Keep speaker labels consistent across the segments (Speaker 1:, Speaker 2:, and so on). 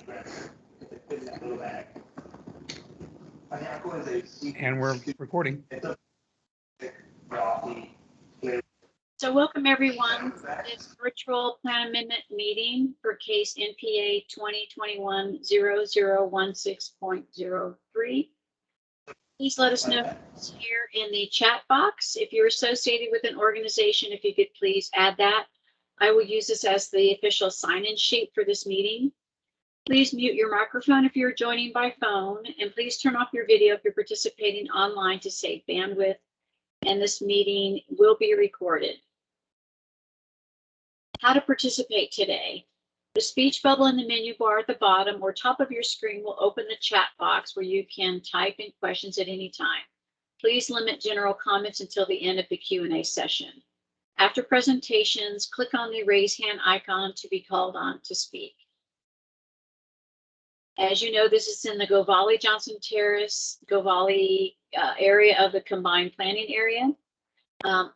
Speaker 1: And we're recording.
Speaker 2: So welcome everyone to this virtual plan amendment meeting for case NPA 2021-0016.03. Please let us know here in the chat box. If you're associated with an organization, if you could please add that. I will use this as the official sign-in sheet for this meeting. Please mute your microphone if you're joining by phone, and please turn off your video if you're participating online to save bandwidth, and this meeting will be recorded. How to participate today. The speech bubble in the menu bar at the bottom or top of your screen will open the chat box where you can type in questions at any time. Please limit general comments until the end of the Q&A session. After presentations, click on the raise hand icon to be called on to speak. As you know, this is in the Govalle, Johnston, Terrace, Govalle area of the combined planning area.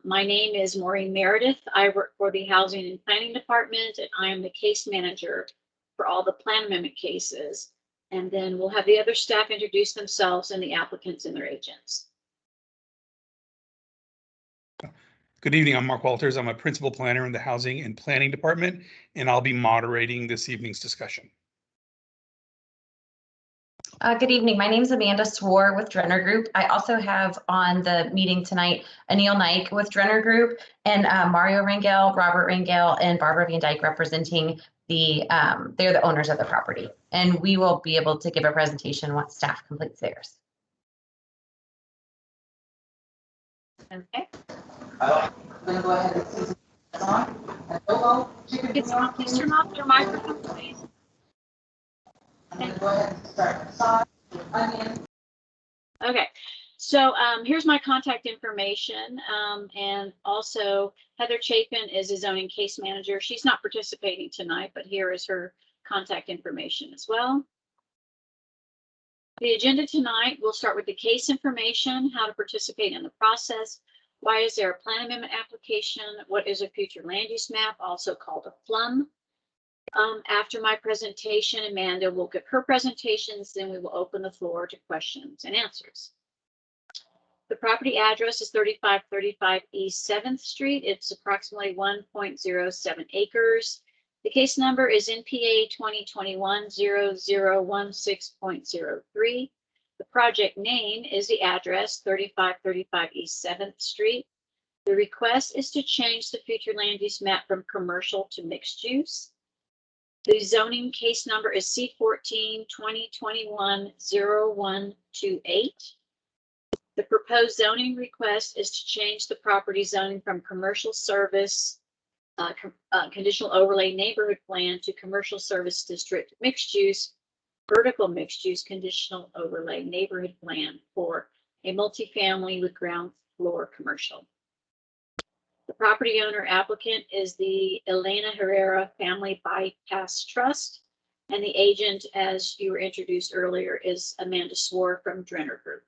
Speaker 2: My name is Maureen Meredith. I work for the Housing and Planning Department, and I am the case manager for all the plan amendment cases. And then we'll have the other staff introduce themselves and the applicants and their agents.
Speaker 1: Good evening, I'm Mark Walters. I'm a principal planner in the Housing and Planning Department, and I'll be moderating this evening's discussion.
Speaker 3: Good evening. My name is Amanda Swore with Drenner Group. I also have on the meeting tonight Anil Naik with Drenner Group and Mario Rangel, Robert Rangel, and Barbara Van Dyke representing the, they're the owners of the property. And we will be able to give a presentation once staff completes theirs.
Speaker 2: Okay.
Speaker 4: I'm going to go ahead and see it's on.
Speaker 2: Please turn off your microphone, please.
Speaker 4: I'm going to go ahead and start sauce, onion.
Speaker 2: Okay, so here's my contact information, and also Heather Chapin is a zoning case manager. She's not participating tonight, but here is her contact information as well. The agenda tonight, we'll start with the case information, how to participate in the process, why is there a plan amendment application, what is a future land use map, also called a FLUM. After my presentation, Amanda will give her presentations, then we will open the floor to questions and answers. The property address is 3535 East 7th Street. It's approximately 1.07 acres. The case number is NPA 2021-0016.03. The project name is the address 3535 East 7th Street. The request is to change the future land use map from commercial to mixed use. The zoning case number is C14-2021-0128. The proposed zoning request is to change the property zoning from commercial service conditional overlay neighborhood plan to commercial service district mixed use, vertical mixed use conditional overlay neighborhood plan for a multifamily with ground floor commercial. The property owner applicant is the Elena Herrera Family Bypass Trust, and the agent, as you were introduced earlier, is Amanda Swore from Drenner Group.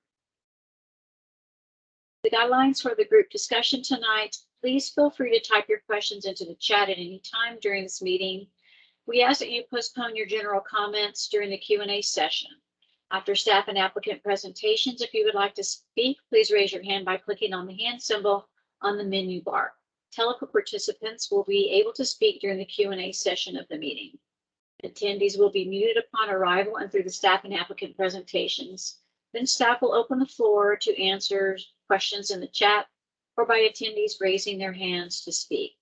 Speaker 2: The guidelines for the group discussion tonight, please feel free to type your questions into the chat at any time during this meeting. We ask that you postpone your general comments during the Q&A session. After staff and applicant presentations, if you would like to speak, please raise your hand by clicking on the hand symbol on the menu bar. Telephone participants will be able to speak during the Q&A session of the meeting. Attendees will be muted upon arrival and through the staff and applicant presentations. Then staff will open the floor to answer questions in the chat or by attendees raising their hands to speak.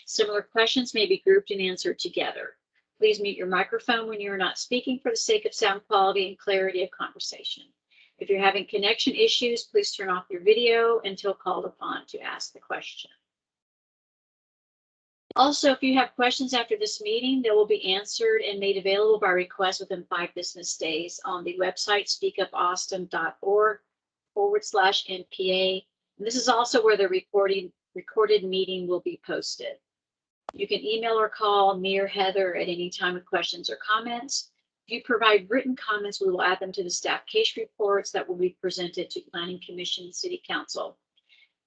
Speaker 2: Similar questions may be grouped and answered together. Please mute your microphone when you are not speaking for the sake of sound quality and clarity of conversation. If you're having connection issues, please turn off your video until called upon to ask the question. Also, if you have questions after this meeting, they will be answered and made available by request within 5 business days on the website speakupaustin.org/NPA. And this is also where the recorded meeting will be posted. You can email or call me or Heather at any time with questions or comments. If you provide written comments, we will add them to the staff case reports that will be presented to Planning Commission and City Council.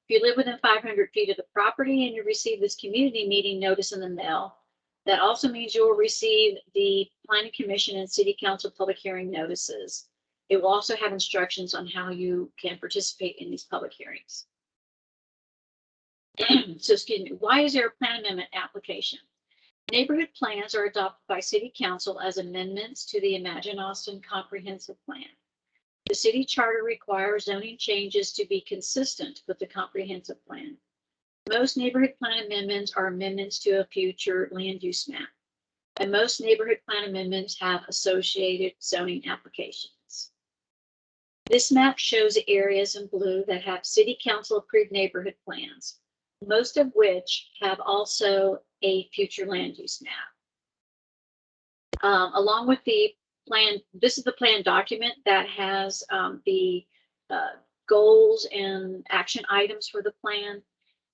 Speaker 2: If you live within 500 feet of the property and you receive this community meeting notice in the mail, That also means you will receive the Planning Commission and City Council public hearing notices. It will also have instructions on how you can participate in these public hearings. So, excuse me, why is there a plan amendment application? Neighborhood plans are adopted by City Council as amendments to the Imagine Austin Comprehensive Plan. The city charter requires zoning changes to be consistent with the comprehensive plan. Most neighborhood plan amendments are amendments to a future land use map, and most neighborhood plan amendments have associated zoning applications. This map shows areas in blue that have City Council approved neighborhood plans, most of which have also a future land use map. Along with the plan, this is the plan document that has the goals and action items for the plan.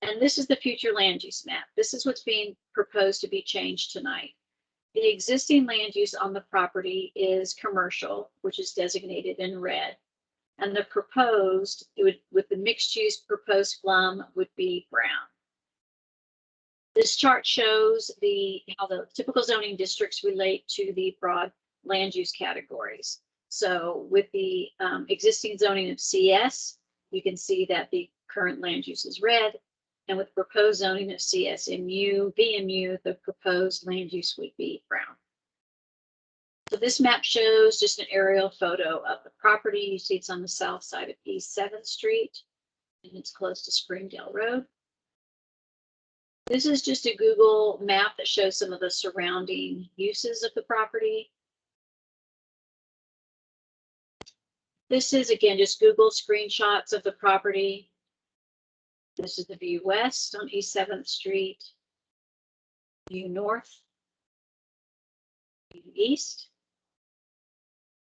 Speaker 2: And this is the future land use map. This is what's being proposed to be changed tonight. The existing land use on the property is commercial, which is designated in red. And the proposed, with the mixed use proposed slum would be brown. This chart shows how the typical zoning districts relate to the broad land use categories. So with the existing zoning of CS, you can see that the current land use is red. And with proposed zoning of CSMU, VMU, the proposed land use would be brown. So this map shows just an aerial photo of the property. You see it's on the south side of East 7th Street, and it's close to Springdale Road. This is just a Google map that shows some of the surrounding uses of the property. This is, again, just Google screenshots of the property. This is the view west on East 7th Street, view north, view east.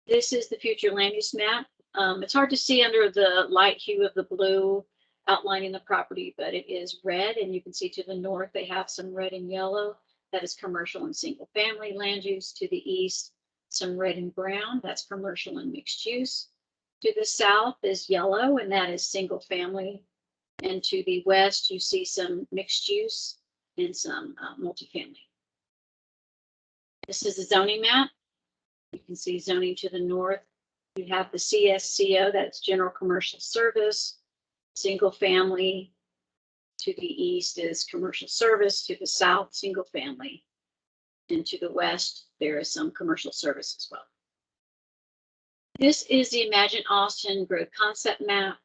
Speaker 2: This is the future land use map. It's hard to see under the light hue of the blue outlining the property, but it is red, and you can see to the north they have some red and yellow. That is commercial and single family land use. To the east, some red and brown. That's commercial and mixed use. To the south is yellow, and that is single family. And to the west, you see some mixed use and some multifamily. This is the zoning map. You can see zoning to the north. You have the CSCO, that's general commercial service. Single family. To the east is commercial service. To the south, single family. And to the west, there is some commercial service as well. This is the Imagine Austin growth concept map.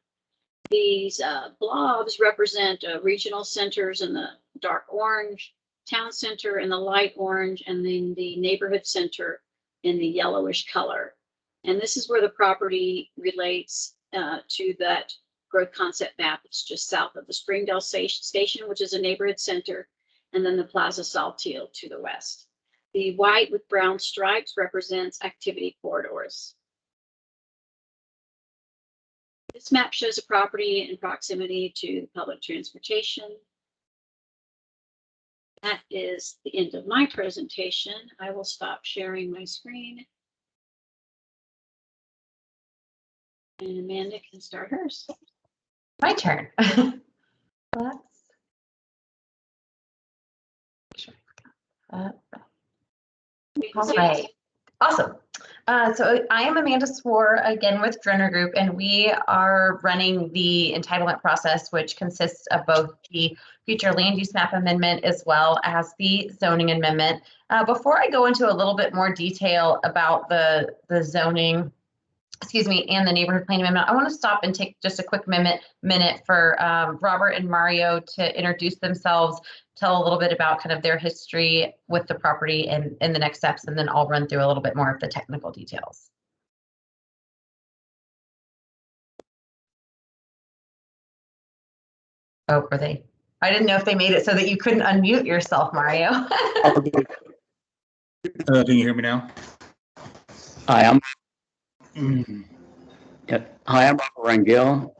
Speaker 2: These blobs represent regional centers in the dark orange, town center in the light orange, and then the neighborhood center in the yellowish color. And this is where the property relates to that growth concept map. It's just south of the Springdale Station, which is a neighborhood center, and then the Plaza Saltillo to the west. The white with brown stripes represents activity corridors. This map shows a property in proximity to public transportation. That is the end of my presentation. I will stop sharing my screen. And Amanda can start hers.
Speaker 3: My turn. All right. Awesome. So I am Amanda Swore, again with Drenner Group, and we are running the entitlement process, which consists of both the future land use map amendment as well as the zoning amendment. Before I go into a little bit more detail about the zoning, and the neighborhood plan amendment, I want to stop and take just a quick minute for Robert and Mario to introduce themselves, tell a little bit about kind of their history with the property and the next steps, and then I'll run through a little bit more of the technical details. Oh, were they? I didn't know if they made it so that you couldn't unmute yourself, Mario.
Speaker 5: Can you hear me now?
Speaker 6: Hi, I'm Robert Rangel.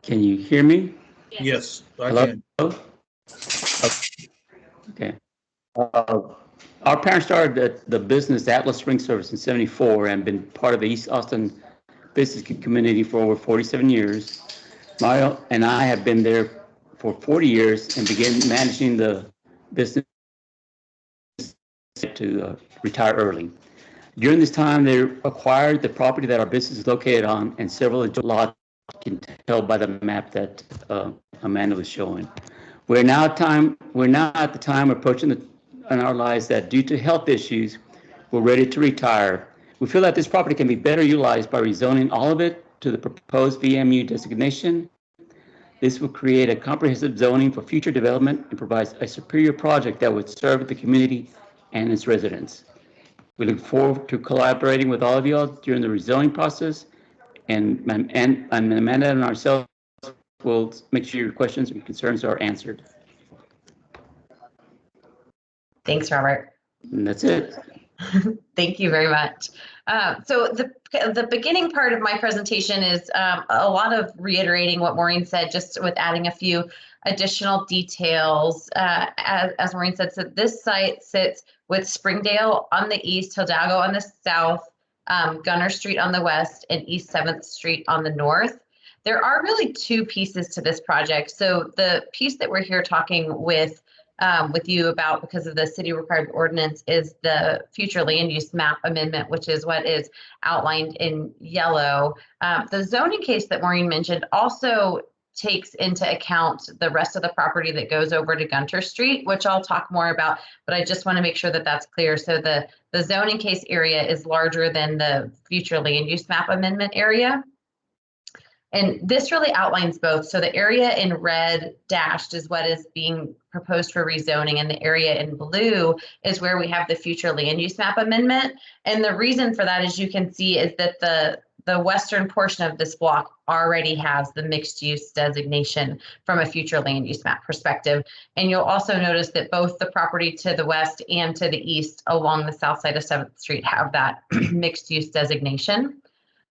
Speaker 6: Can you hear me?
Speaker 5: Yes, I
Speaker 6: Hello?
Speaker 5: can.
Speaker 6: Okay. Our parents started the business Atlas Spring Service in '74 and been part of the East Austin business community for over 47 years. Mario and I have been there for 40 years and began managing the business to retire early. During this time, they acquired the property that our business is located on and several lots, you can tell by the map that Amanda was showing. We're now at the time approaching in our lives that due to health issues, we're ready to retire. We feel that this property can be better utilized by rezoning all of it to the proposed VMU designation. This will create a comprehensive zoning for future development and provides a superior project that would serve the community and its residents. We look forward to collaborating with all of you all during the rezoning process, and Amanda and ourselves will make sure your questions and concerns are answered.
Speaker 3: Thanks, Robert.
Speaker 6: And that's it.
Speaker 3: Thank you very much. So the beginning part of my presentation is a lot of reiterating what Maureen said, just with adding a few additional details. As Maureen said, so this site sits with Springdale on the east, Hidalgo on the south, Gunner Street on the west, and East 7th Street on the north. There are really two pieces to this project. So the piece that we're here talking with you about because of the city required ordinance is the future land use map amendment, which is what is outlined in yellow. The zoning case that Maureen mentioned also takes into account the rest of the property that goes over to Gunter Street, which I'll talk more about, but I just want to make sure that that's clear. So the zoning case area is larger than the future land use map amendment area. And this really outlines both. So the area in red dashed is what is being proposed for rezoning, and the area in blue is where we have the future land use map amendment. And the reason for that, as you can see, is that the western portion of this block already has the mixed use designation from a future land use map perspective. And you'll also notice that both the property to the west and to the east along the south side of 7th Street have that mixed use designation.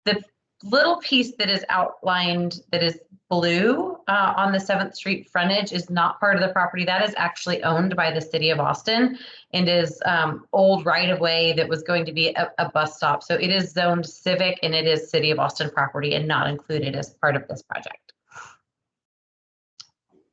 Speaker 3: The little piece that is outlined that is blue on the 7th Street frontage is not part of the property. That is actually owned by the city of Austin and is old right-of-way that was going to be a bus stop. So it is zoned civic and it is city of Austin property and not included as part of this project.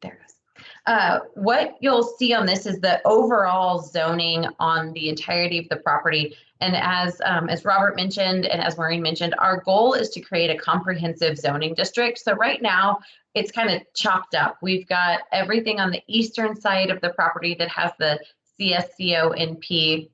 Speaker 3: There it is. What you'll see on this is the overall zoning on the entirety of the property. And as Robert mentioned, and as Maureen mentioned, our goal is to create a comprehensive zoning district. So right now it's kind of chopped up. We've got everything on the eastern side of the property that has the CSCO NP.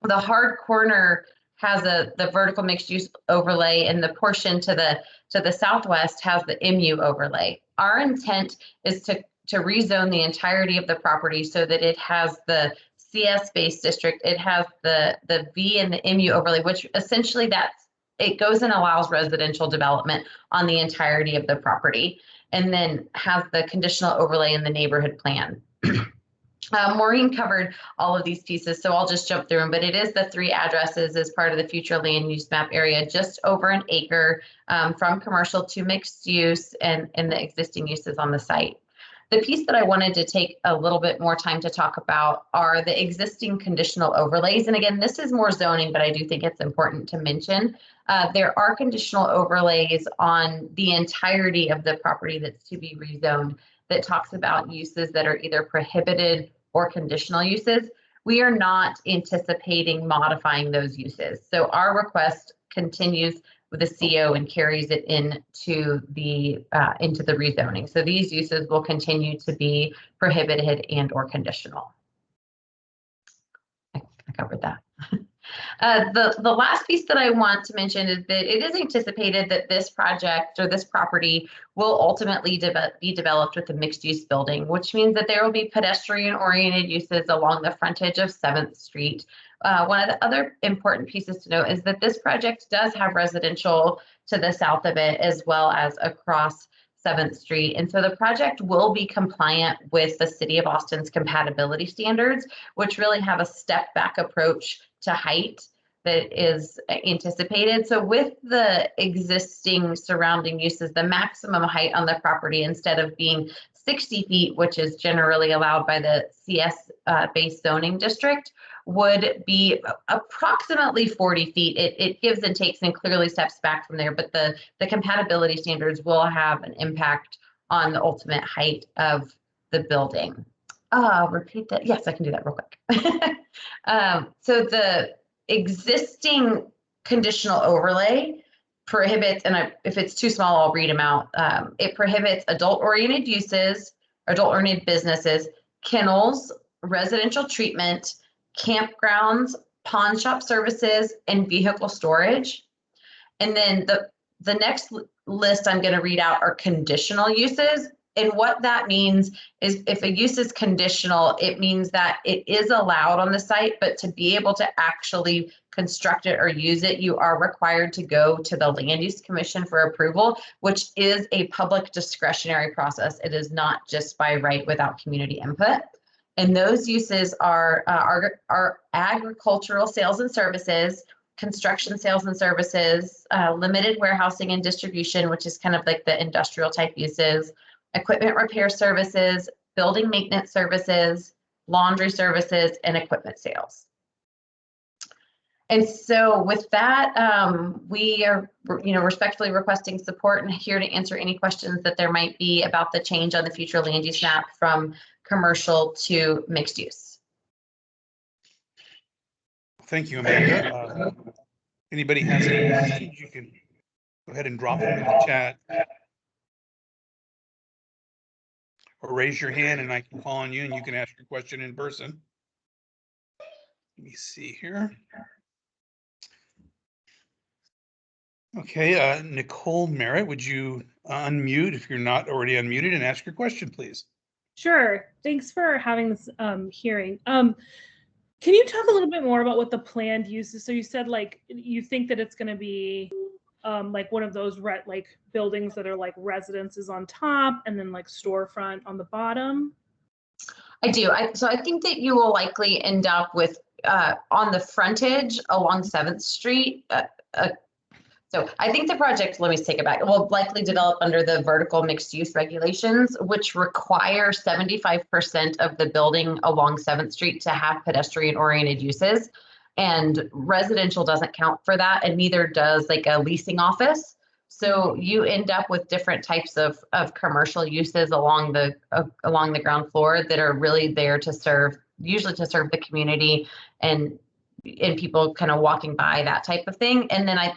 Speaker 3: The hard corner has the vertical mixed use overlay, and the portion to the southwest has the MU overlay. Our intent is to rezone the entirety of the property so that it has the CS-based district, it has the V and the MU overlay, which essentially it goes and allows residential development on the entirety of the property, and then has the conditional overlay in the neighborhood plan. Maureen covered all of these pieces, so I'll just jump through them, but it is the 3 addresses as part of the future land use map area, just over an acre from commercial to mixed use and the existing uses on the site. The piece that I wanted to take a little bit more time to talk about are the existing conditional overlays. And again, this is more zoning, but I do think it's important to mention. There are conditional overlays on the entirety of the property that's to be rezoned that talks about uses that are either prohibited or conditional uses. We are not anticipating modifying those uses. So our request continues with the CO and carries it into the rezoning. So these uses will continue to be prohibited and or conditional. I covered that. The last piece that I want to mention is that it is anticipated that this project or this property will ultimately be developed with a mixed-use building, which means that there will be pedestrian-oriented uses along the frontage of 7th Street. One of the other important pieces to note is that this project does have residential to the south of it as well as across 7th Street. And so the project will be compliant with the City of Austin's compatibility standards, which really have a step back approach to height that is anticipated. So with the existing surrounding uses, the maximum height on the property, instead of being 60 feet, which is generally allowed by the CS-based zoning district, would be approximately 40 feet. It gives and takes and clearly steps back from there, but the compatibility standards will have an impact on the ultimate height of the building. Repeat that. Yes, I can do that real quick. So the existing conditional overlay prohibits, and if it's too small, I'll read them out. It prohibits adult-oriented uses, adult-oriented businesses, kennels, residential treatment, campgrounds, pawn shop services, and vehicle storage. And then the next list I'm going to read out are conditional uses. And what that means is if a use is conditional, it means that it is allowed on the site, but to be able to actually construct it or use it, you are required to go to the Land Use Commission for approval, which is a public discretionary process. It is not just by right without community input. And those uses are agricultural sales and services, construction sales and services, limited warehousing and distribution, which is kind of like the industrial type uses, equipment repair services, building maintenance services, laundry services, and equipment sales. And so with that, we are, respectfully requesting support and here to answer any questions that there might be about the change on the future land use map from commercial to mixed use.
Speaker 1: Thank you, Amanda. Anybody has any questions, you can go ahead and drop them in the chat. Or raise your hand and I can call on you and you can ask your question in person. Let me see here. Okay, Nicole Merritt, would you unmute if you're not already unmuted and ask your question, please?
Speaker 7: Sure. Thanks for having this hearing. Can you talk a little bit more about what the planned use is? So you said like you think that it's going to be like one of those like buildings that are like residences on top and then like storefront on the bottom?
Speaker 3: I do. So I think that you will likely end up with on the frontage along 7th Street. So I think the project, let me take it back, will likely develop under the vertical mixed use regulations, which require 75% of the building along 7th Street to have pedestrian oriented uses. And residential doesn't count for that, and neither does like a leasing office. So you end up with different types of commercial uses along the ground floor that are really there to serve, usually to serve the community and people kind of walking by, that type of thing. And then I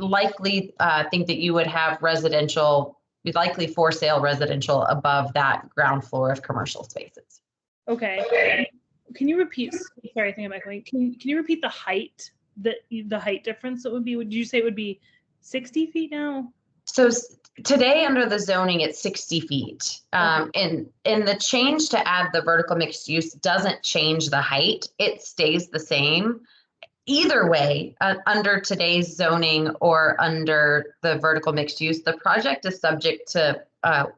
Speaker 3: likely think that you would have residential, likely for sale residential above that ground floor of commercial spaces.
Speaker 7: Okay. Can you repeat? Sorry, I think I'm echoing. Can you repeat the height? The height difference that would be? Would you say it would be 60 feet now?
Speaker 3: So today under the zoning, it's 60 feet. And the change to add the vertical mixed use doesn't change the height. It stays the same. Either way, under today's zoning or under the vertical mixed use, the project is subject to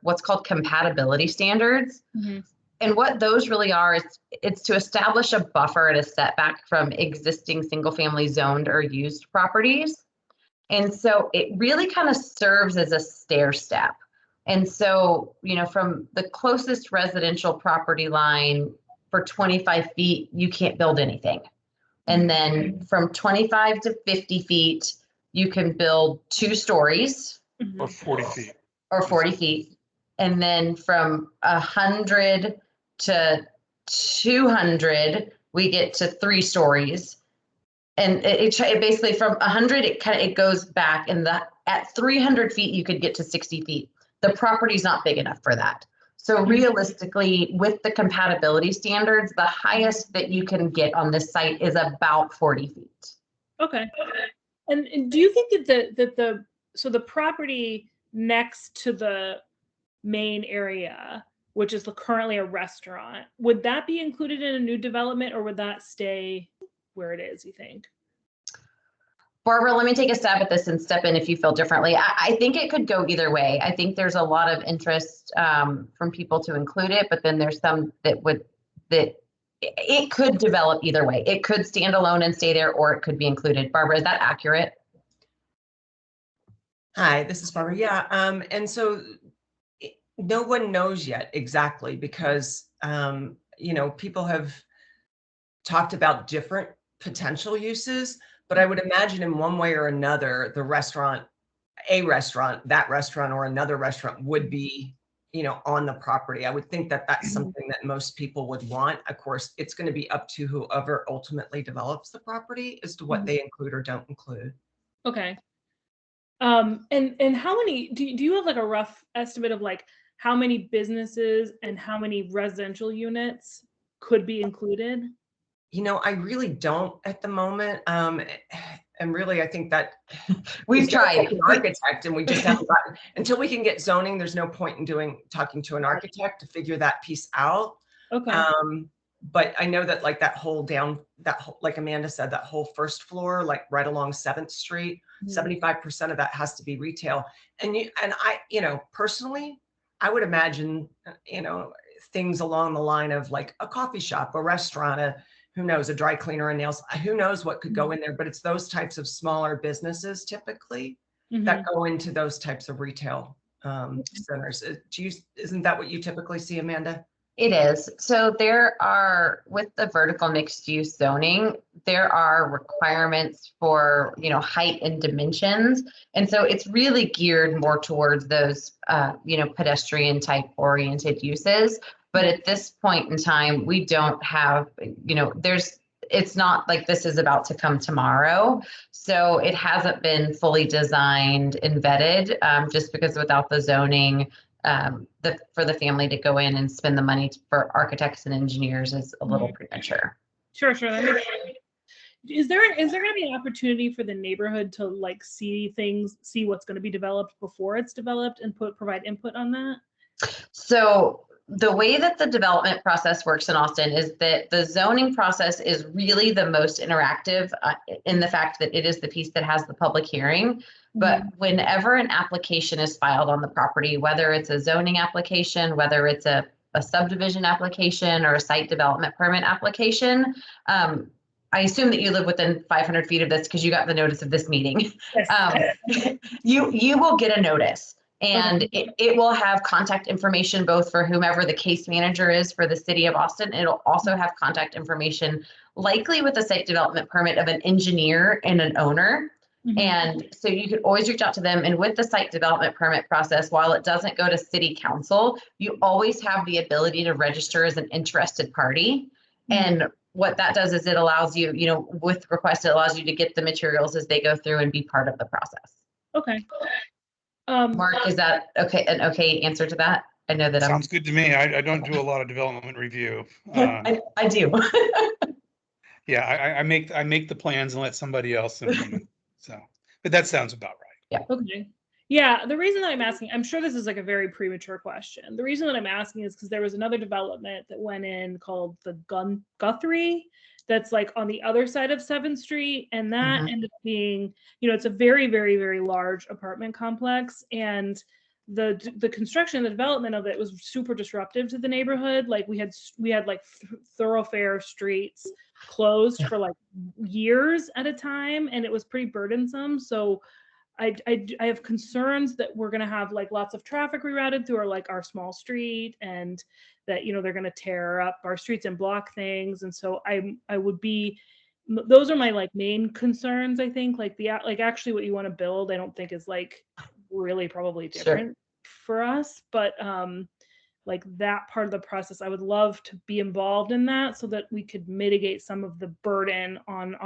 Speaker 3: what's called compatibility standards. Mm-hmm. And what those really are, it's to establish a buffer and a setback from existing single family zoned or used properties. And so it really kind of serves as a stair step. And so, from the closest residential property line for 25 feet, you can't build anything. And then from 25 to 50 feet, you can build 2 stories.
Speaker 1: Or 40 feet.
Speaker 3: Or 40 feet. And then from 100 to 200, we get to 3 stories. And it basically from 100, it goes back, and at 300 feet, you could get to 60 feet. The property's not big enough for that. So realistically, with the compatibility standards, the highest that you can get on this site is about 40 feet.
Speaker 7: Okay. And do you think that the property next to the main area, which is currently a restaurant, would that be included in a new development, or would that stay where it is, you think?
Speaker 3: Barbara, let me take a stab at this and step in if you feel differently. I think it could go either way. I think there's a lot of interest from people to include it, but then there's some that it could develop either way. It could stand alone and stay there, or it could be included. Barbara, is that accurate?
Speaker 8: Hi, this is Barbara. Yeah, and so no one knows yet exactly because, people have talked about different potential uses, but I would imagine in one way or another, that restaurant or another restaurant would be on the property. I would think that that's something that most people would want. Of course, it's going to be up to whoever ultimately develops the property as to what they include or don't include.
Speaker 7: Okay. And how many, do you have like a rough estimate of like how many businesses and how many residential units could be included?
Speaker 8: I really don't at the moment. And really, I think that
Speaker 3: We've
Speaker 8: it's gonna
Speaker 3: tried.
Speaker 8: take an architect, and we just haven't gotten, until we can get zoning, there's no point in talking to an architect to figure that piece out.
Speaker 7: Okay.
Speaker 8: But I know that like like Amanda said, that whole first floor, like right along 7th Street, 75% of that has to be retail. And I, personally, I would imagine, things along the line of like a coffee shop, a restaurant, who knows, a dry cleaner, and nails, who knows what could go in there, but it's those types of smaller businesses typically that go into those types of retail centers. Isn't that what you typically see, Amanda?
Speaker 3: It is. So there are, with the vertical mixed use zoning, there are requirements for, height and dimensions. And so it's really geared more towards those, pedestrian type oriented uses. But at this point in time, we don't have, it's not like this is about to come tomorrow. So it hasn't been fully designed and vetted, just because without the zoning, for the family to go in and spend the money for architects and engineers is a little premature.
Speaker 7: Sure. That makes sense. Is there going to be an opportunity for the neighborhood to like see what's going to be developed before it's developed and provide input on that?
Speaker 3: So the way that the development process works in Austin is that the zoning process is really the most interactive in the fact that it is the piece that has the public hearing. But whenever an application is filed on the property, whether it's a zoning application, whether it's a subdivision application or a site development permit application, I assume that you live within 500 feet of this because you got the notice of this meeting.
Speaker 7: Yes.
Speaker 3: You will get a notice. And it will have contact information both for whomever the case manager is for the city of Austin. It'll also have contact information, likely with a site development permit, of an engineer and an owner. And so you could always reach out to them. And with the site development permit process, while it doesn't go to city council, you always have the ability to register as an interested party. And what that does is it allows you, with request, it allows you to get the materials as they go through and be part of the process.
Speaker 7: Okay.
Speaker 3: Mark, is that okay? An okay answer to that? I know that
Speaker 1: Sounds good to me. I don't do a lot of development review.
Speaker 3: I do.
Speaker 1: Yeah, I make the plans and let somebody else implement. So, but that sounds about right.
Speaker 3: Yeah.
Speaker 7: Okay. Yeah. The reason that I'm asking, I'm sure this is like a very premature question. The reason that I'm asking is because there was another development that went in called the Guthrie, that's like on the other side of 7th Street. And that ended up being, it's a very, very, very large apartment complex. And the construction, the development of it was super disruptive to the neighborhood. Like we had like thoroughfare streets closed for like years at a time, and it was pretty burdensome. So I have concerns that we're going to have like lots of traffic rerouted through our small street, and that, they're going to tear up our streets and block things. And so those are my like main concerns. I think like actually what you want to build, I don't think is like really probably different for us, but like that part of the process, I would love to be involved in that so that we could mitigate some of the burden on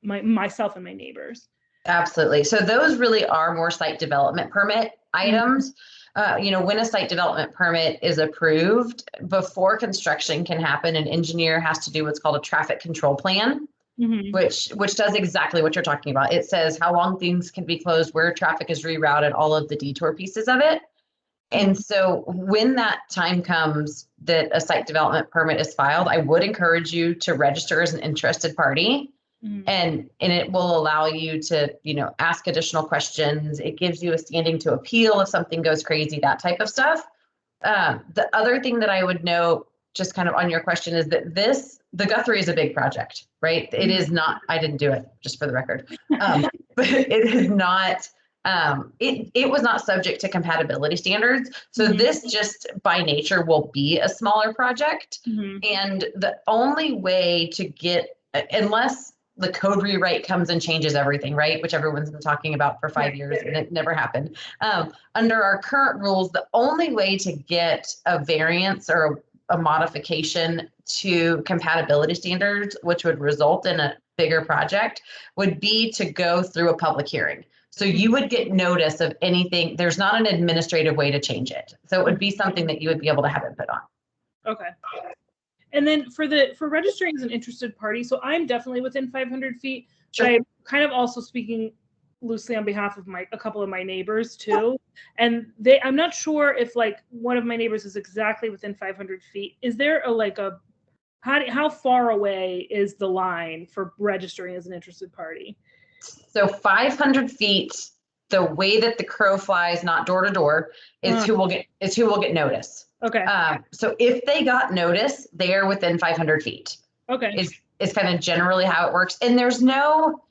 Speaker 7: myself and my neighbors.
Speaker 3: Absolutely. So those really are more site development permit items. When a site development permit is approved, before construction can happen, an engineer has to do what's called a traffic control plan, which does exactly what you're talking about. It says how long things can be closed, where traffic is rerouted, all of the detour pieces of it. And so when that time comes that a site development permit is filed, I would encourage you to register as an interested party. And it will allow you to, ask additional questions. It gives you a standing to appeal if something goes crazy, that type of stuff. The other thing that I would note, just kind of on your question, is that the Guthrie is a big project, right? It is not, I didn't do it, just for the record. But it is not, it was not subject to compatibility standards. So this just by nature will be a smaller project. And the only way to get, unless the code rewrite comes and changes everything, right? Which everyone's been talking about for 5 years and it never happened. Under our current rules, the only way to get a variance or a modification to compatibility standards, which would result in a bigger project, would be to go through a public hearing. So you would get notice of anything. There's not an administrative way to change it. So it would be something that you would be able to have input on.
Speaker 7: Okay. And then for registering as an interested party, so I'm definitely within 500 feet,
Speaker 3: Sure.
Speaker 7: but I'm kind of also speaking loosely on behalf of a couple of my neighbors too. And I'm not sure if like one of my neighbors is exactly within 500 feet. Is there how far away is the line for registering as an interested party?
Speaker 3: So 500 feet, the way that the crow flies, not door to door, is who will get notice.
Speaker 7: Okay.
Speaker 3: So if they got notice, they are within 500 feet.
Speaker 7: Okay.
Speaker 3: Is kind of generally how it works. And there's no,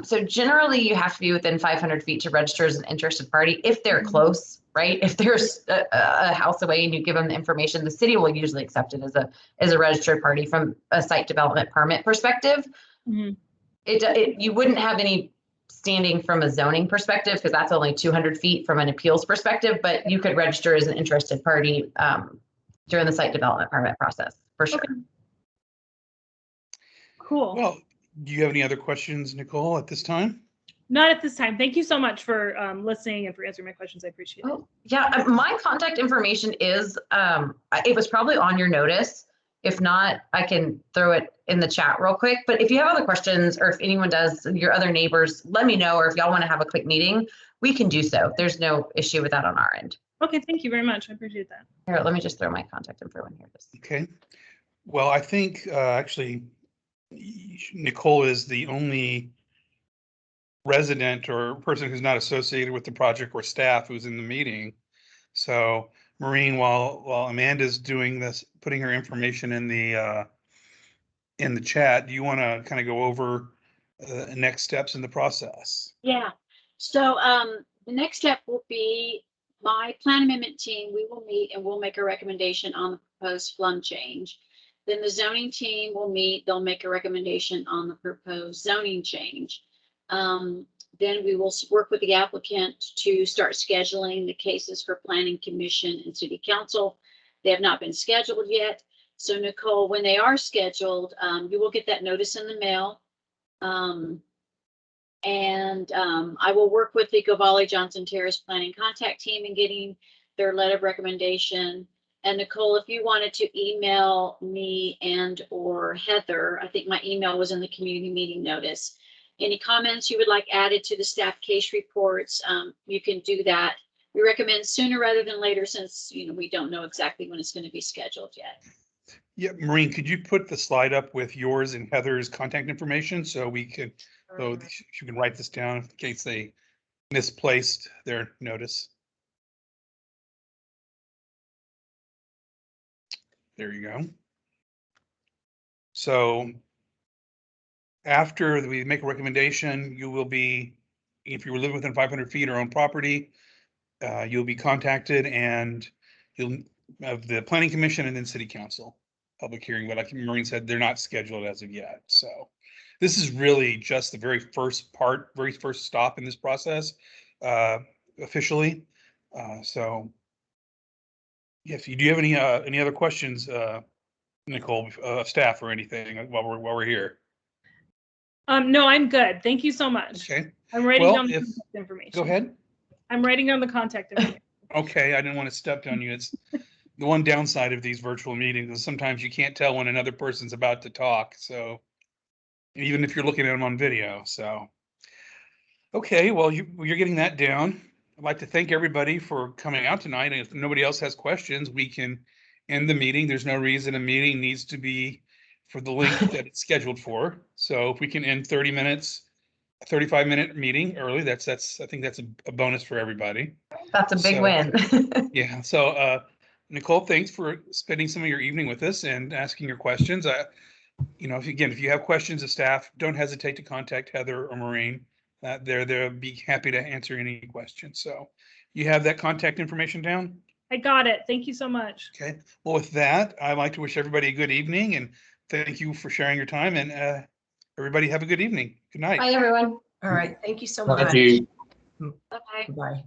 Speaker 3: so generally you have to be within 500 feet to register as an interested party if they're close, right? If there's a house away and you give them the information, the city will usually accept it as a registered party from a site development permit perspective.
Speaker 7: Mm-hmm.
Speaker 3: You wouldn't have any standing from a zoning perspective because that's only 200 feet from an appeals perspective, but you could register as an interested party during the site development permit process for sure.
Speaker 7: Okay. Cool.
Speaker 1: Well, do you have any other questions, Nicole, at this time?
Speaker 7: Not at this time. Thank you so much for listening and for answering my questions. I appreciate it.
Speaker 3: Oh, yeah, my contact information is, it was probably on your notice. If not, I can throw it in the chat real quick. But if you have other questions or if anyone does, your other neighbors, let me know. Or if y'all want to have a quick meeting, we can do so. There's no issue with that on our end.
Speaker 7: Okay, thank you very much. I appreciate that.
Speaker 3: Here, let me just throw my contact info in here.
Speaker 1: Okay. Well, I think actually Nicole is the only resident or person who's not associated with the project or staff who's in the meeting. So Maureen, while Amanda's doing this, putting her information in the chat, do you want to kind of go over next steps in the process?
Speaker 2: Yeah. So the next step will be my plan amendment team. We will meet and we'll make a recommendation on the proposed flum change. Then the zoning team will meet. They'll make a recommendation on the proposed zoning change. Then we will work with the applicant to start scheduling the cases for planning commission and city council. They have not been scheduled yet. So Nicole, when they are scheduled, you will get that notice in the mail. I will work with the Govalle Johnston Terrace planning contact team in getting their letter of recommendation. And Nicole, if you wanted to email me and or Heather, I think my email was in the community meeting notice. Any comments you would like added to the staff case reports, you can do that. We recommend sooner rather than later since we don't know exactly when it's going to be scheduled yet.
Speaker 1: Yeah, Maureen, could you put the slide up with yours and Heather's contact information so we could, so you can write this down in case they misplaced their notice. There you go. So after we make a recommendation, you will be, if you were living within 500 feet or own property, you'll be contacted and you'll have the planning commission and then city council public hearing. But like Maureen said, they're not scheduled as of yet. So this is really just the very first stop in this process officially. So if you do have any other questions, Nicole, staff or anything while we're here.
Speaker 7: No, I'm good. Thank you so much.
Speaker 1: Okay.
Speaker 7: I'm writing down the contact information.
Speaker 1: Go ahead.
Speaker 7: I'm writing down the contact information.
Speaker 1: Okay, I didn't want to step on you. It's the one downside of these virtual meetings is sometimes you can't tell when another person's about to talk. So even if you're looking at them on video. So, okay, well, you're getting that down. I'd like to thank everybody for coming out tonight. And if nobody else has questions, we can end the meeting. There's no reason a meeting needs to be for the length that it's scheduled for. So if we can end 30 minutes, a 35-minute meeting early, I think that's a bonus for everybody.
Speaker 3: That's a big win.
Speaker 1: Yeah. So Nicole, thanks for spending some of your evening with us and asking your questions. If you have questions of staff, don't hesitate to contact Heather or Maureen. They'll be happy to answer any questions. So you have that contact information down?
Speaker 7: I got it. Thank you so much.
Speaker 1: Okay. Well, with that, I'd like to wish everybody a good evening and thank you for sharing your time and Everybody have a good evening. Good night.
Speaker 3: Bye, everyone.
Speaker 8: All right. Thank you so much.
Speaker 6: Thank you.
Speaker 2: Bye-bye.
Speaker 8: Bye.